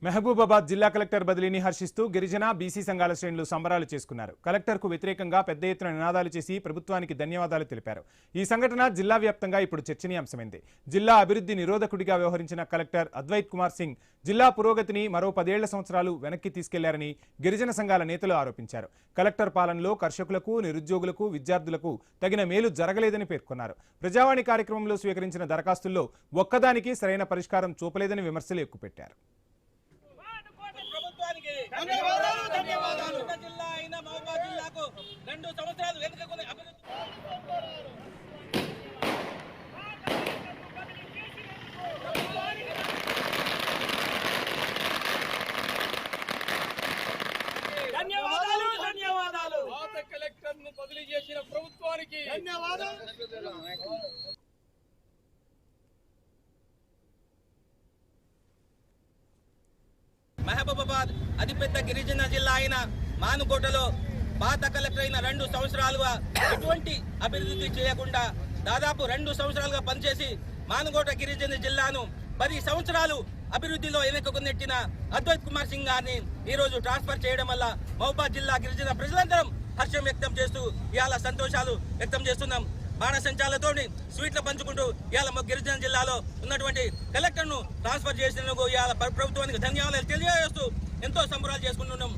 మహబూబాబాద్ జిల్లా కలెక్టర్ బదిలీని హర్షిస్తూ గిరిజన బీసీ సంఘాల శ్రేణులు సంబరాలు చేసుకున్నారు. కలెక్టర్కు వ్యతిరేకంగా పెద్ద ఎత్తున నినాదాలు చేసి ప్రభుత్వానికి ధన్యవాదాలు తెలిపారు. ఈ సంఘటన జిల్లా వ్యాప్తంగా ఇప్పుడు చర్చనీయాంశమైంది. జిల్లా అభివృద్ధి నిరోధకుడిగా వ్యవహరించిన కలెక్టర్ అద్వైత్ కుమార్ సింగ్ జిల్లా పురోగతిని మరో 10 సంవత్సరాలు వెనక్కి తీసుకెళ్లారని గిరిజన సంఘాల నేతలు ఆరోపించారు. కలెక్టర్ పాలనలో కర్షకులకు, నిరుద్యోగులకు, విద్యార్థులకు తగిన మేలు జరగలేదని పేర్కొన్నారు. ప్రజావాణి కార్యక్రమంలో స్వీకరించిన దరఖాస్తుల్లో ఒక్కదానికి సరైన పరిష్కారం చూపలేదని విమర్శలు ఎక్కుపెట్టారు. ధన్యవాదాలు జిల్లా అయిన మహబూబాబాద్ జిల్లాకు 2 సంవత్సరాలు వెనుకకుని అభివృద్ధి ధన్యవాదాలు పాత కలెక్టర్ ను బదిలీ చేసిన ప్రభుత్వానికి ధన్యవాదాలు. మహబూబాబాద్ అతిపెద్ద గిరిజన జిల్లా అయిన మానుకోటలో పాత కలెక్టర్ అయిన 2 సంవత్సరాలుగా ఎటువంటి అభివృద్ధి చేయకుండా దాదాపు 2 సంవత్సరాలుగా పనిచేసి మానుకోట గిరిజన జిల్లాను 10 సంవత్సరాలు అభివృద్ధిలో వెనుకకు నెట్టిన అద్వైత్ కుమార్ సింగ్ గారిని ఈ రోజు ట్రాన్స్ఫర్ చేయడం వల్ల మహబూబాబాద్ జిల్లా గిరిజన ప్రజలందరం హర్షం వ్యక్తం చేస్తూ ఇవాళ సంతోషాలు వ్యక్తం చేస్తున్నాం. బాణసంచాలతో స్వీట్లు పంచుకుంటూ ఇవాళ గిరిజన జిల్లాలో ఉన్నటువంటి కలెక్టర్ను ట్రాన్స్ఫర్ చేసినందుకు ఇవాళ ప్రభుత్వానికి ధన్యవాదాలు తెలియజేస్తూ ఎంతో సంబరాలు చేసుకుంటున్నాం.